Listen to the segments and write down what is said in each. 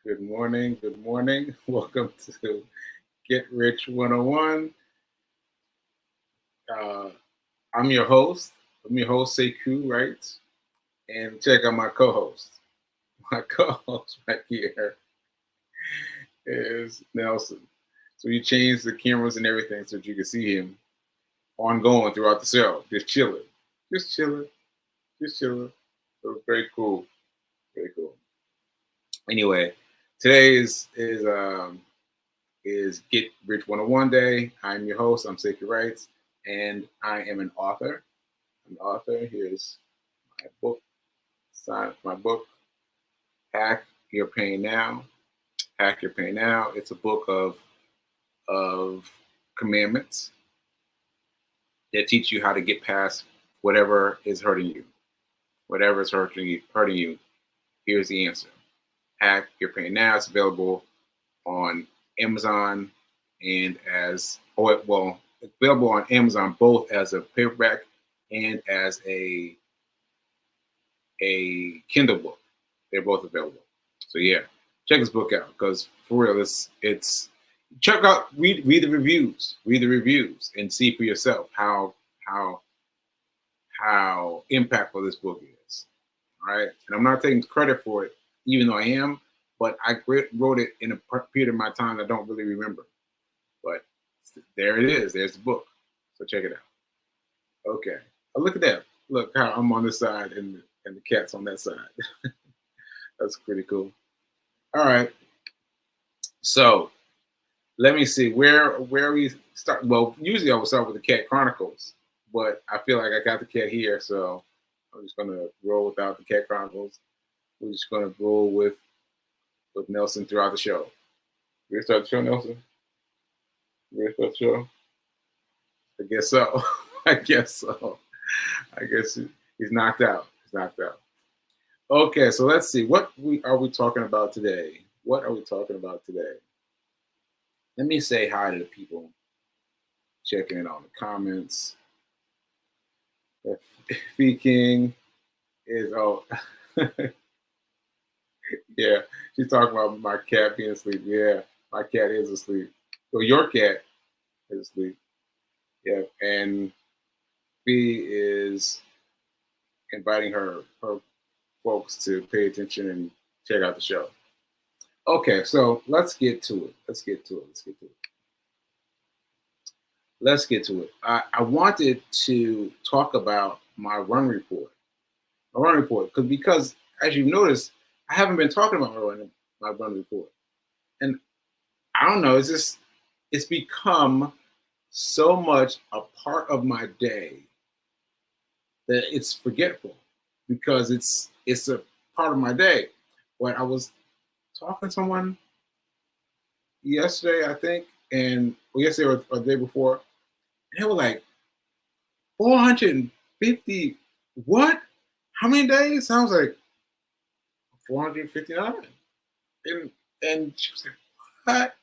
Good morning. Good morning. Welcome to Get Rich 101. Uh, I'm your host. I'm your host, Sekou, right? And check out my co host. My co host right here is Nelson. So you change the cameras and everything so that you can see him ongoing throughout the show. Just chilling. Just chilling. Just chilling. So very cool. Very cool. Anyway, today is Get Rich 101 Day. I'm your host. I'm Sekou Wrights, and I am an author. I'm an author. Here's my book, my book, Hack Your Pain Now. Hack Your Pain Now. It's a book of commandments that teach you how to get past whatever is hurting you. Whatever is hurting you. Here's the answer. Hack Your Pain Now. It's available on Amazon and available on Amazon both as a paperback and as a Kindle book. They're both available. So yeah, check this book out because for real, it's check out read the reviews and see for yourself how impactful this book is. All right, and I'm not taking credit for it, even though I am. But I wrote it in a period of my time I don't really remember. But there it is. There's the book. So check it out. Okay. Oh, look at that. Look how I'm on this side and the cat's on that side. That's pretty cool. All right. So let me see where we start. Well, usually I would start with the Cat Chronicles, but I feel like I got the cat here, so I'm just gonna roll without the Cat Chronicles. We're just gonna roll with Nelson throughout the show. We gonna start the show, Nelson? We gonna start the show? I guess so. I guess so. I guess he's knocked out. He's knocked out. Okay, so let's see. What are we talking about today? What are we talking about today? Let me say hi to the people checking in on the comments. Fee King is yeah, she's talking about my cat being asleep. Yeah, my cat is asleep. Well, your cat is asleep. Yeah, and Fee is inviting her folks to pay attention and check out the show. Okay, so let's get to it. I wanted to talk about my run report. Because as you've noticed, I haven't been talking about my run report. And I don't know, it's become so much a part of my day that it's forgetful because it's a part of my day. When I was talking to someone yesterday, I think, yesterday or the day before, and they were like, 450, what? How many days? I was like, 459. And she was like, what?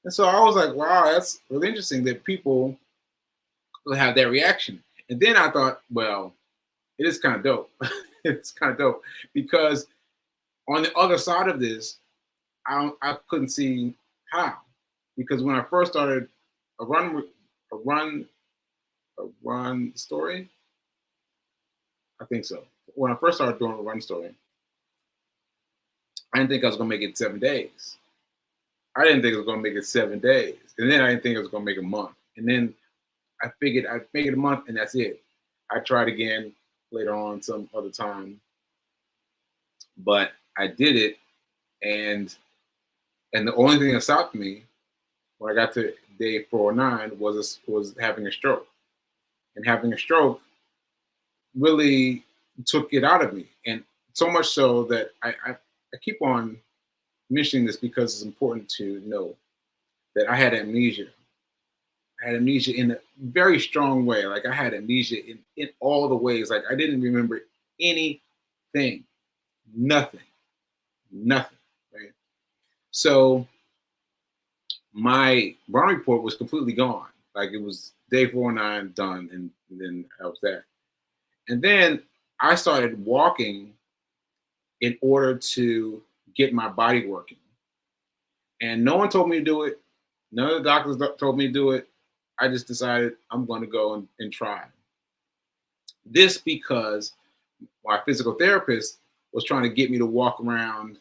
And so I was like, wow, that's really interesting that people will have that reaction. And then I thought, well, it is kind of dope. It's kind of dope because on the other side of this, I couldn't see how. Because when I first started a run story, I think so. When I first started doing a run story, I didn't think I was gonna make it 7 days. I didn't think I was gonna make it 7 days, and then I didn't think I was gonna make a month. And then I figured I'd make it a month, and that's it. I tried again later on some other time, but I did it, and the only thing that stopped me when I got to day 409 was having a stroke, and having a stroke really took it out of me, and so much so that I keep on mentioning this because it's important to know that I had amnesia. I had amnesia in a very strong way. Like I had amnesia in all the ways. Like I didn't remember anything, nothing, right? So my run report was completely gone. Like it was day 409 done, and then that was that. And then I started walking in order to get my body working. And no one told me to do it. None of the doctors told me to do it. I just decided I'm going to go and try. This because my physical therapist was trying to get me to walk around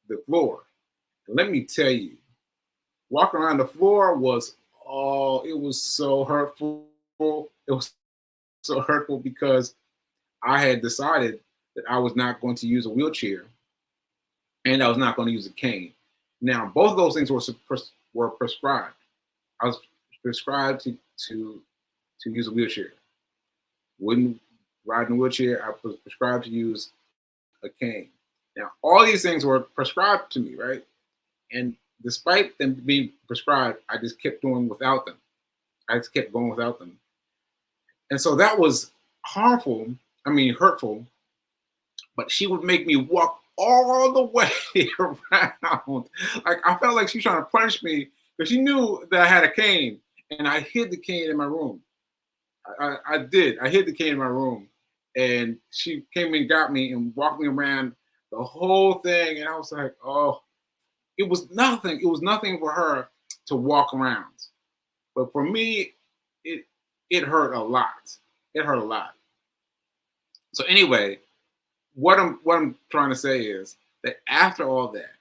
the floor. And let me tell you, walking around the floor was, oh, it was so hurtful. It was so hurtful because I had decided that I was not going to use a wheelchair and I was not going to use a cane. Now, both of those things were prescribed. I was prescribed to use a wheelchair. Wouldn't ride in a wheelchair. I was prescribed to use a cane. Now, all these things were prescribed to me, right? And despite them being prescribed, I just kept doing without them. I just kept going without them. And so that was harmful, hurtful, but she would make me walk all the way around. Like I felt like she was trying to punish me because she knew that I had a cane and I hid the cane in my room. I did. I hid the cane in my room and she came and got me and walked me around the whole thing. And I was like, oh, it was nothing. It was nothing for her to walk around. But for me, it hurt a lot. It hurt a lot. So anyway, what I'm trying to say is that after all that,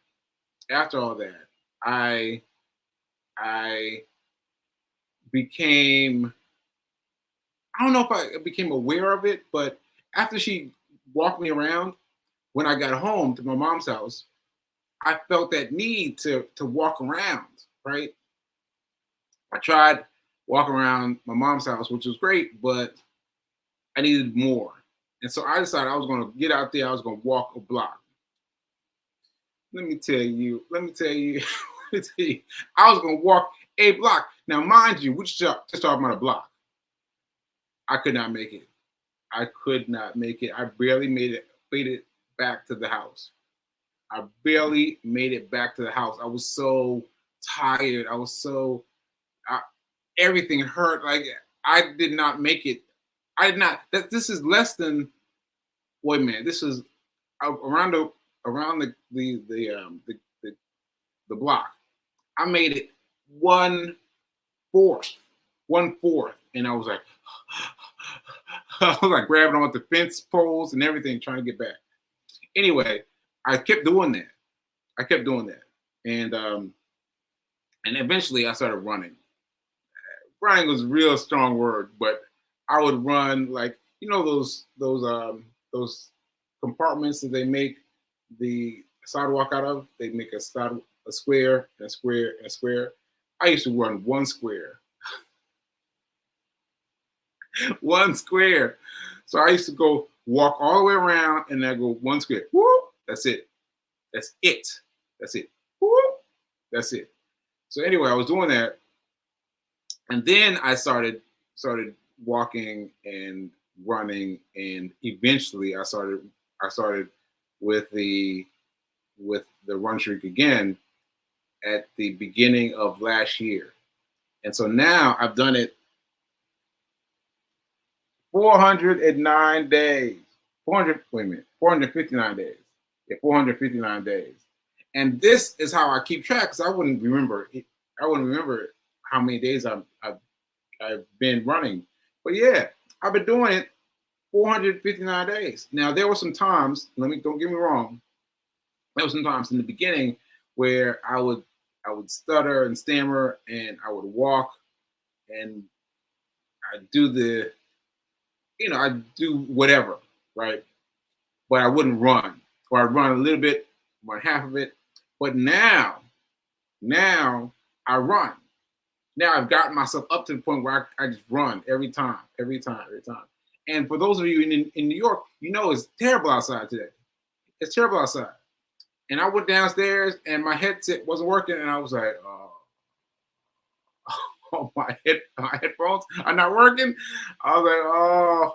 I became, I don't know if I became aware of it, but after she walked me around, when I got home to my mom's house, I felt that need to walk around, right? I tried walking around my mom's house, which was great, but I needed more. And so I decided I was going to get out there. I was going to walk a block. Let me tell you, let me tell you, I was going to walk a block. Now, mind you, just talking about a block. I could not make it. I could not make it. I barely made it back to the house. I barely made it back to the house. I was so tired. Everything hurt. Like I did not make it. I did not. This is less than. Wait a minute. This is around the block. I made it 1/4, and I was like, I was like grabbing on the fence poles and everything, trying to get back. Anyway, I kept doing that. And eventually I started running. Running was a real strong word, but I would run like those compartments that they make the sidewalk out of. They make a square and a square and a square. I used to run one square. One square. So I used to go walk all the way around and then go one square. Whoop, that's it. That's it. That's it. Whoop, that's it. So anyway, I was doing that. And then I started walking and running, and eventually I started with the run streak again at the beginning of last year. And so now I've done it 409 days. 459 days. Yeah, 459 days. And this is how I keep track, because I wouldn't remember how many days I've been running. But yeah, I've been doing it 459 days. Now there were some times, don't get me wrong, there were some times in the beginning where I would stutter and stammer, and I would walk and I'd do I'd do whatever, right? But I wouldn't run. Or I'd run a little bit, run half of it. But now I run. Now I've gotten myself up to the point where I just run every time. And for those of you in New York, it's terrible outside today. It's terrible outside. And I went downstairs and my headset wasn't working, and I was like, oh, my headphones are not working. I was like, oh,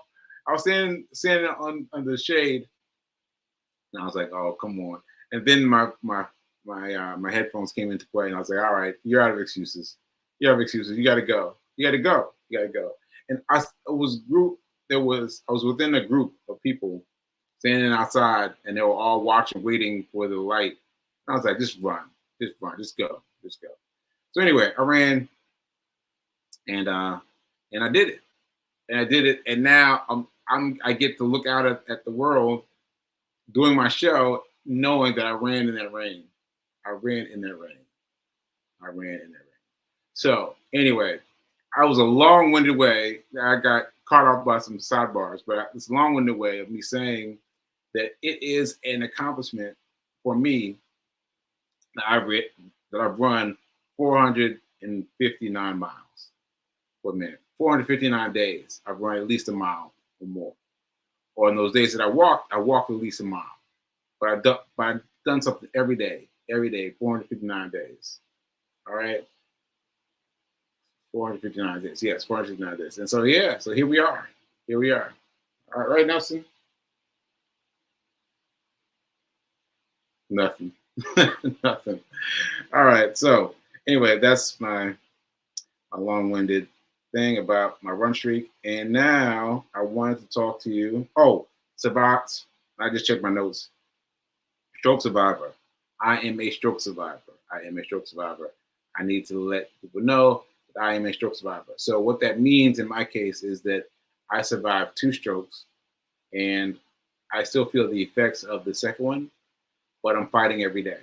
I was standing on the shade, and I was like, oh, come on. And then my headphones came into play, and I was like, all right, you're out of excuses. You gotta go. And I was within a group of people standing outside, and they were all watching, waiting for the light. And I was like, just run, just go. Just go. So anyway, I ran and I did it. And I did it. And now I get to look out at the world doing my show, knowing that I ran in that rain. I ran in that rain. I ran in that rain. So anyway, I was a long-winded way. I got caught off by some sidebars, but it's a long-winded way of me saying that it is an accomplishment for me that I've run 459 miles for a minute. 459 days. I've run at least a mile or more. Or in those days that I walked at least a mile. But I've done something every day, 459 days. All right. 459 days. Yes, 459 days. And so, yeah, so here we are. Here we are. All right, Nelson? Nothing. Nothing. All right. So, anyway, that's my long-winded thing about my run streak. And now I wanted to talk to you. Oh, survived. I just checked my notes. Stroke survivor. I am a stroke survivor. I am a stroke survivor. I need to let people know that I am a stroke survivor. So what that means in my case is that I survived 2 strokes and I still feel the effects of the second one, but I'm fighting every day.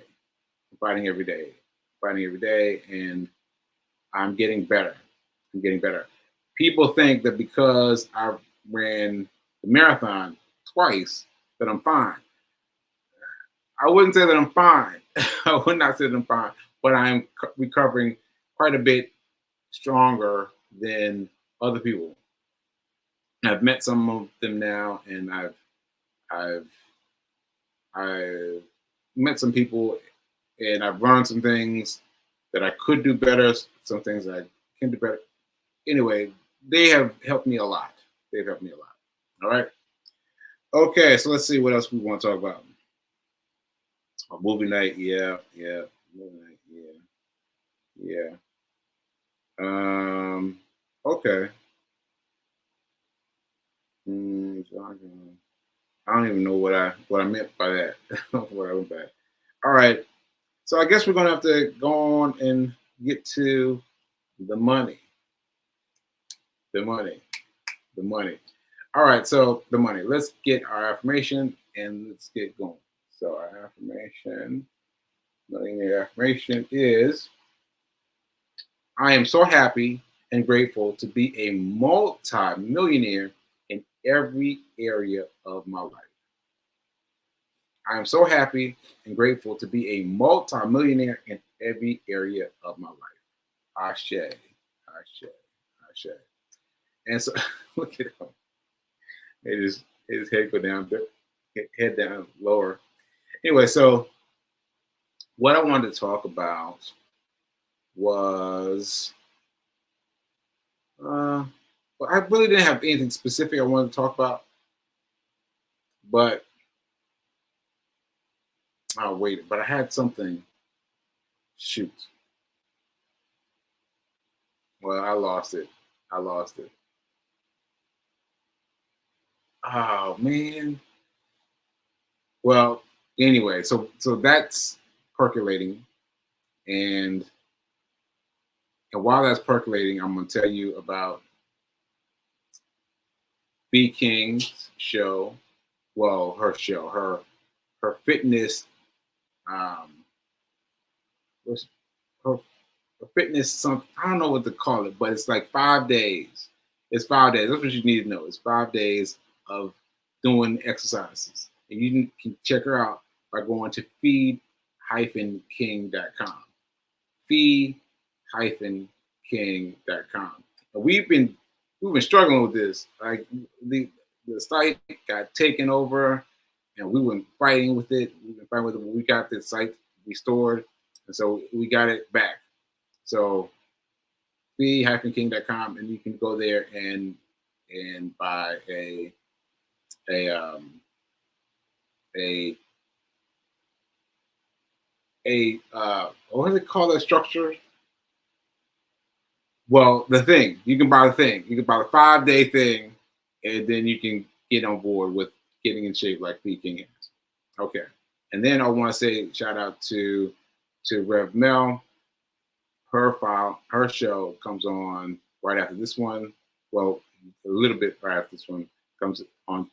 I'm fighting every day. Fighting every day, and I'm getting better. I'm getting better. People think that because I ran the marathon twice that I'm fine. I wouldn't say that I'm fine. I would not say that I'm fine, but I'm recovering quite a bit stronger than other people. I've met some of them now, and I've met some people, and I've learned some things that I could do better, some things that I can do better. Anyway, they have helped me a lot. They've helped me a lot. All right. Okay, so let's see what else we want to talk about. A movie night, yeah. Movie night, yeah. Okay. I don't even know what I meant by that. What I went by. All right. So I guess we're gonna have to go on and get to the money. The money. The money. All right, so the money. Let's get our affirmation and let's get going. So our affirmation, millionaire affirmation is I am so happy and grateful to be a multi-millionaire in every area of my life. I am so happy and grateful to be a multi-millionaire in every area of my life. Ashe, Ashe, Ashe. And so, look at him. His head go down, head down lower. Anyway, so what I wanted to talk about was, well, I really didn't have anything specific I wanted to talk about, but I'll wait. But I had something. Shoot. Well, I lost it. Oh man. Well, anyway, so that's percolating, and while that's percolating, I'm gonna tell you about B King's show. Well, her show, her fitness, um, her, her fitness. Some I don't know what to call it, but it's like 5 days. It's 5 days. That's what you need to know. It's 5 days of doing exercises, and you can check her out by going to feed-king.com. Feed-king.com. And we've been struggling with this. Like the site got taken over, and we were fighting with it. We've been fighting with it. When we got this site restored, and so we got it back. So feed-king.com, and you can go there and buy a what do they call that structure? Well, the thing. You can buy the thing. You can buy the 5-day thing, and then you can get on board with getting in shape like P King has. Okay. And then I want to say shout out to Rev Mel. her show comes on right after this one. Well, a little bit right after this one comes on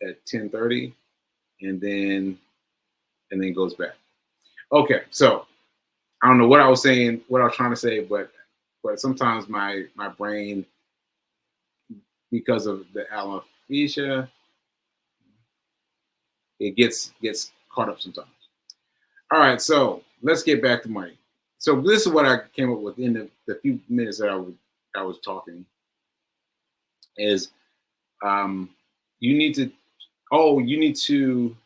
at 10:30, and then goes back. Okay, so I don't know what I was saying, what I was trying to say, but sometimes my brain, because of the alopecia, it gets caught up sometimes. All right, so let's get back to money. So this is what I came up with in the few minutes that I was talking. Is you need to you need to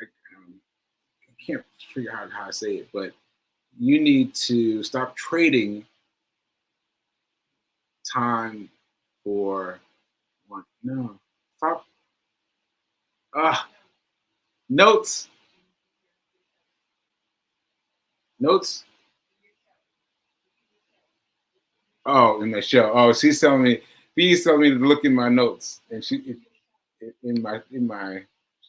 I can't figure out how to say it, but you need to stop trading time for one. No, stop. Ah, notes, notes. Oh, in the show. Oh, she's telling me. She's telling me to look in my notes, and in my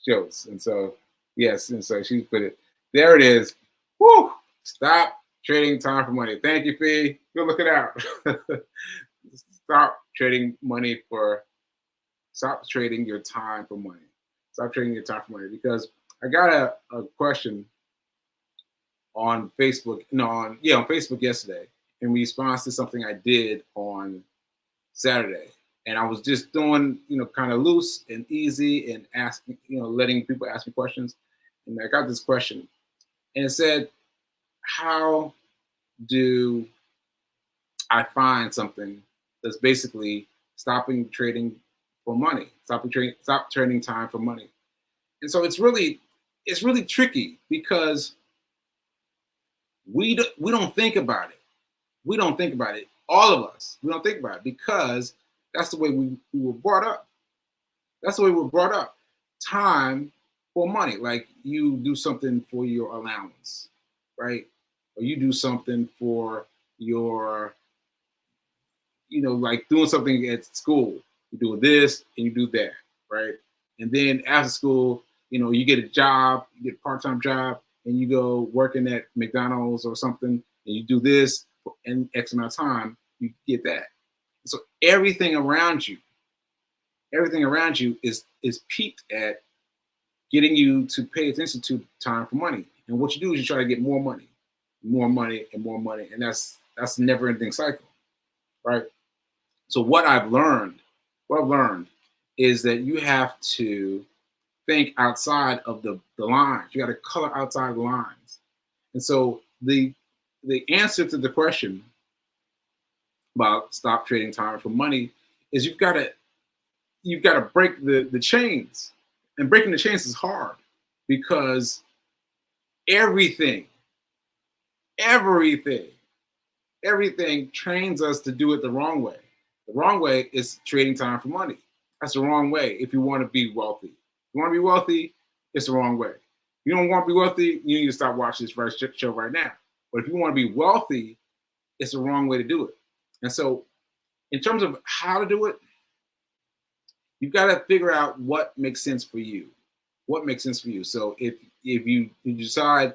shows, and so yes, and so she put it. There it is. Woo! Stop trading time for money. Thank you, Fee. Go look it out. Stop trading money for. Stop trading your time for money. Stop trading your time for money, because I got a question on Facebook. No, on Facebook yesterday in response to something I did on Saturday. And I was just doing, kind of loose and easy and asking, letting people ask me questions. And I got this question, and it said, how do I find something that's basically stopping trading for money, stop trading time for money? And so it's really tricky, because we don't think about it. We don't think about it. All of us, we don't think about it, because that's the way we were brought up. That's the way we were brought up. Time for money. Like, you do something for your allowance, right? Or you do something for your, like doing something at school. You do this and you do that, right? And then after school, you get a job, you get a part-time job, and you go working at McDonald's or something, and you do this in X amount of time, you get that. So everything around you is peaked at getting you to pay attention to time for money. And what you do is you try to get more money, and that's a never-ending cycle, right? So what I've learned is that you have to think outside of the lines. You got to color outside the lines. And so the answer to the question about stop trading time for money is you've got to break the chains. And breaking the chains is hard, because everything trains us to do it the wrong way. The wrong way is trading time for money. That's the wrong way if you want to be wealthy. If you want to be wealthy, it's the wrong way. If you don't want to be wealthy, you need to stop watching this show right now. But if you want to be wealthy, it's the wrong way to do it. And so, in terms of how to do it, you've got to figure out what makes sense for you. What makes sense for you. So if you decide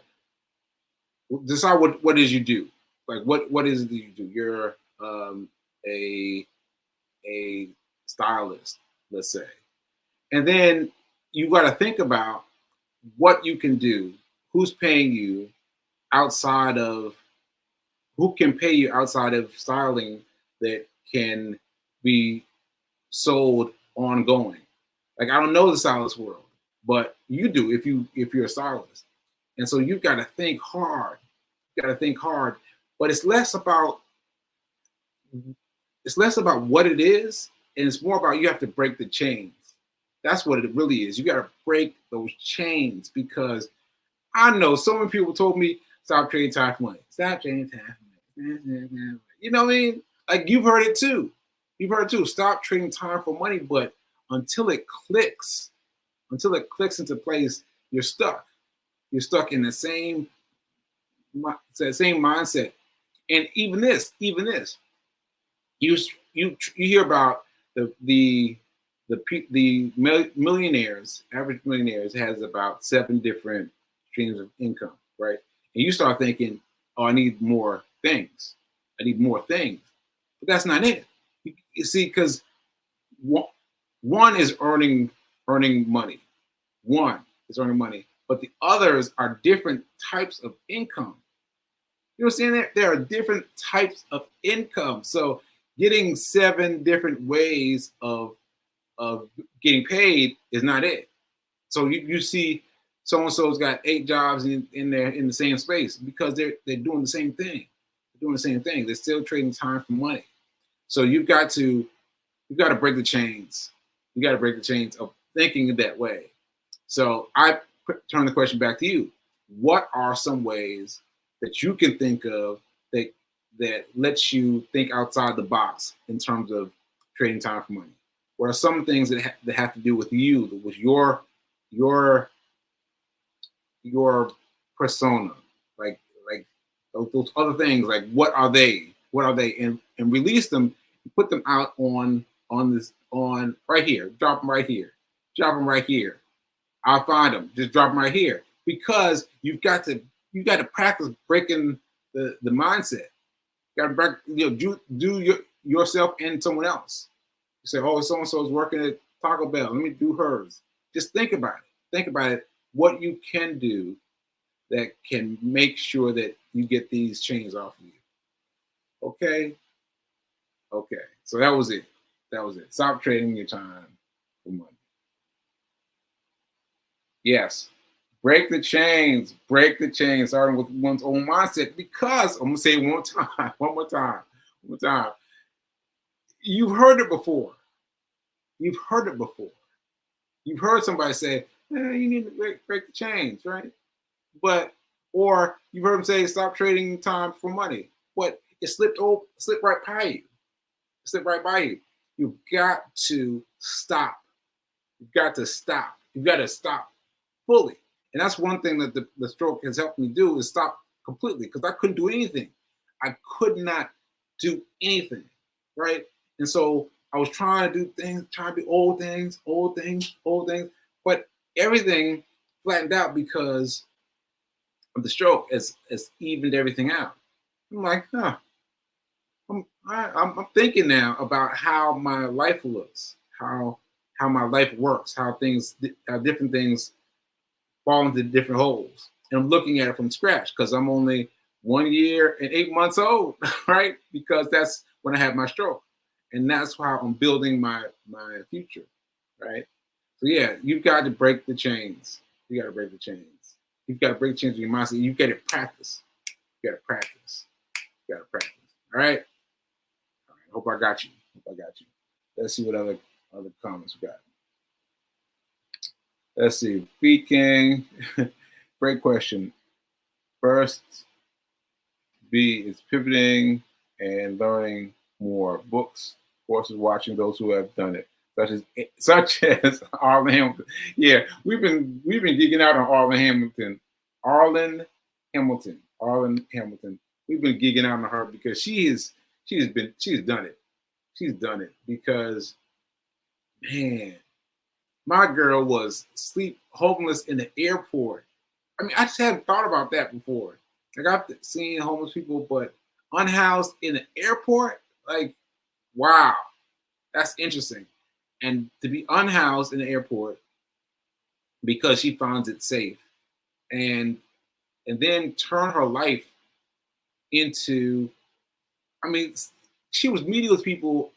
what is you do. Like, what is it that you do? You're a stylist, let's say. And then you got to think about what you can do, who's paying you outside of, who can pay you outside of styling that can be sold ongoing. Like, I don't know the stylist world, but you do if you're a stylist. And so you've got to think hard. But it's less about what it is, and it's more about you have to break the chains. That's what it really is. You got to break those chains, because I know so many people told me, stop trading time for money. Stop trading time for money. You know what I mean? Like, you've heard it too. Stop trading time for money, but until it clicks into place, you're stuck. You're stuck in the same mindset. And even this, you hear about the millionaires. Average millionaires has about 7 different streams of income, right? And you start thinking, oh, I need more things. I need more things. But that's not it. You see, because one is earning money. One is earning money, but the others are different types of income. You know what I'm saying? There are different types of income. So getting 7 different ways of getting paid is not it. So you see so and so's got 8 jobs in the same space because they're doing the same thing. They're doing the same thing. They're still trading time for money. So you've got to break the chains. You got to break the chains of thinking that way. So I turn the question back to you. What are some ways that you can think of that lets you think outside the box in terms of trading time for money? What are some things that have to do with you, with your persona, like those other things? Like what are they? What are they? And release them, put them out on right here. Drop them right here. Drop them right here. I'll find them. Just drop them right here because you've got to practice breaking the mindset. You got to break, do yourself and someone else. You say, oh, so and so is working at Taco Bell. Let me do hers. Just think about it. Think about it. What you can do that can make sure that you get these chains off of you. Okay. Okay. So that was it. That was it. Stop trading your time for money. Yes. Break the chains. Break the chains, starting with one's own mindset. Because I'm gonna say it one more time. You've heard it before. You've heard it before. You've heard somebody say, you need to break the chains, right? Or you've heard them say, stop trading time for money. But it slipped right by you. It slipped right by you. You've got to stop. You've got to stop. You've got to stop fully. And that's one thing that the stroke has helped me do is stop completely because I couldn't do anything. I could not do anything, right? And so I was trying to do things, trying to be old things, but everything flattened out because of the stroke has evened everything out. I'm like, I'm thinking now about how my life looks, how my life works, how different things fall into different holes. And I'm looking at it from scratch because I'm only 1 year and 8 months old, right? Because that's when I had my stroke. And that's how I'm building my future, right? So yeah, you've got to break the chains. You got to break the chains. You've got to break the chains in your mindset. You've got to practice. You got to practice. You got to practice. All right? All right. Hope I got you. Let's see what other comments we got. Let's see. Speaking. Great question. First, B is pivoting and learning more. Books, courses, watching those who have done it, such as Arlen Hamilton. Yeah, we've been geeking out on Arlen Hamilton. Arlen Hamilton. We've been geeking out on her because she's done it. She's done it because, man, my girl was homeless in the airport. I mean, I just hadn't thought about that before. Like I've seen homeless people, but unhoused in the airport, like, wow, that's interesting. And to be unhoused in the airport because she finds it safe, and then turn her life into, I mean, she was meeting with people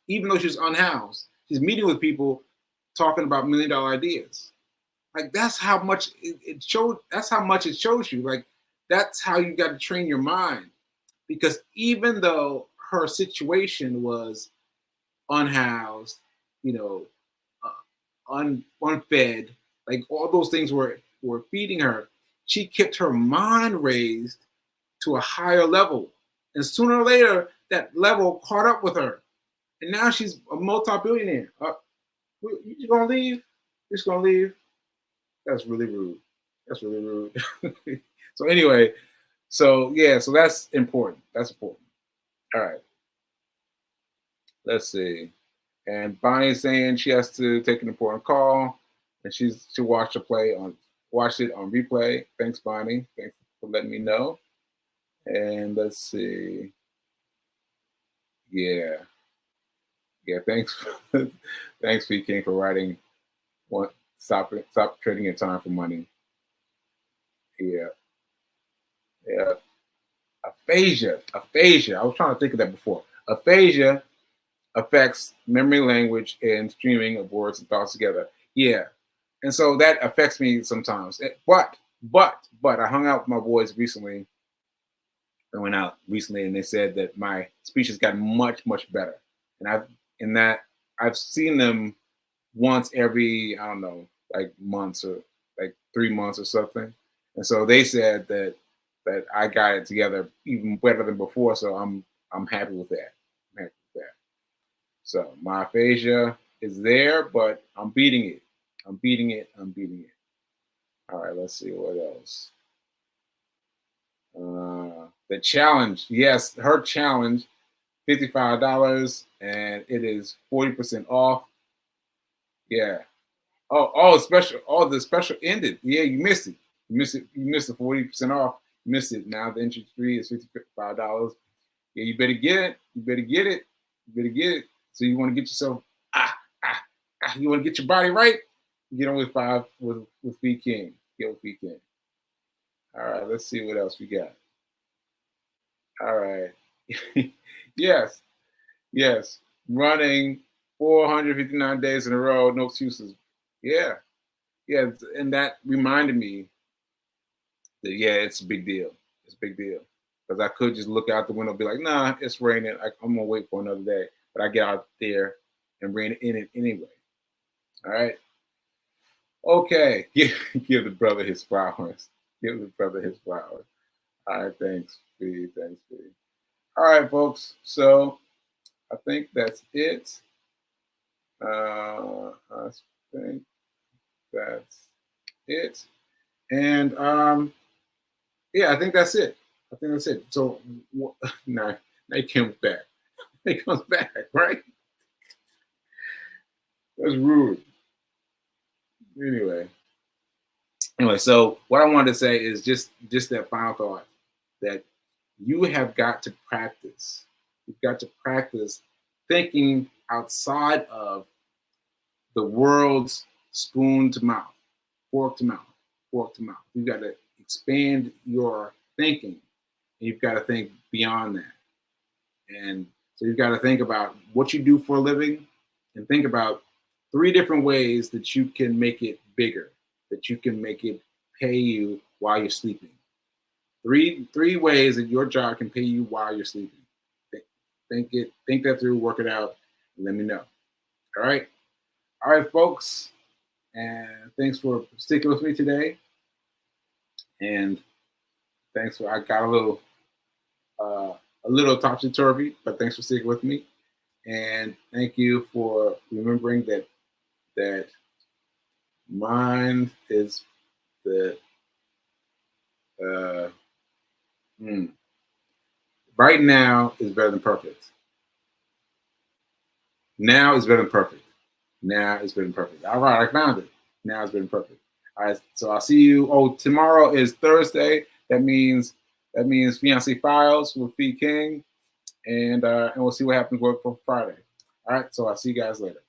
even though she was unhoused, she's meeting with people talking about $1 million ideas. Like that's how much it showed. That's how much it shows you. Like that's how you got to train your mind, because even though her situation was unhoused, unfed, like all those things were feeding her, she kept her mind raised to a higher level, and sooner or later that level caught up with her, and now she's a multi-billionaire. You gonna leave? You're just gonna leave? That's really rude. So anyway, so that's important. All right. Let's see. And Bonnie's saying she has to take an important call, and she watched the play on watched it on replay. Thanks, Bonnie. Thanks for letting me know. And let's see. Yeah. Thanks, thanks, V King, for writing. Stop trading your time for money. Yeah. Aphasia. I was trying to think of that before. Aphasia affects memory, language, and streaming of words and thoughts together. Yeah. And so that affects me sometimes. But I hung out with my boys recently. I went out recently, and they said that my speech has gotten much better. And I've seen them once every, I don't know, like months or like 3 months or something. And so they said that I got it together even better than before. So I'm happy with that. So my aphasia is there, but I'm beating it. I'm beating it. All right, let's see what else. The challenge. Yes, her challenge, $55, and it is 40% off. Yeah. Oh, special. Oh, the special ended. Yeah, you missed it. You missed the 40% off. You missed it. Now the entry fee is $55. Yeah, you better get it. You better get it. So you want to get yourself you want to get your body right? Get on with V King. Get with V King. All right, let's see what else we got. All right. Yes. Running 459 days in a row, no excuses. Yeah. And that reminded me that it's a big deal. It's a big deal. Because I could just look out the window and be like, nah, it's raining. I'm gonna wait for another day. But I get out there and rain in it anyway. All right. Okay. Give the brother his flowers. All right, thanks, Fee. All right, folks. So I think that's it. I think that's it. And I think that's it. So now he comes back. Right? That's rude. Anyway, so what I wanted to say is just that final thought that you have got to practice. You've got to practice thinking outside of the world's spoon to mouth, fork to mouth. You've got to expand your thinking. You've got to think beyond that. And so you've got to think about what you do for a living and think about 3 different ways that you can make it bigger, that you can make it pay you while you're sleeping. Three ways that your job can pay you while you're sleeping. Think that through, work it out, and let me know. All right, folks, and thanks for sticking with me today. And thanks for I got a little topsy turvy, but thanks for sticking with me. And thank you for remembering that mind is the right now is better than perfect. Now is better than perfect. All right, I found it. Now is better than perfect. All right, so I'll see you. Oh, tomorrow is Thursday. That means Fiancé Files with V King, and we'll see what happens for Friday. All right, so I'll see you guys later.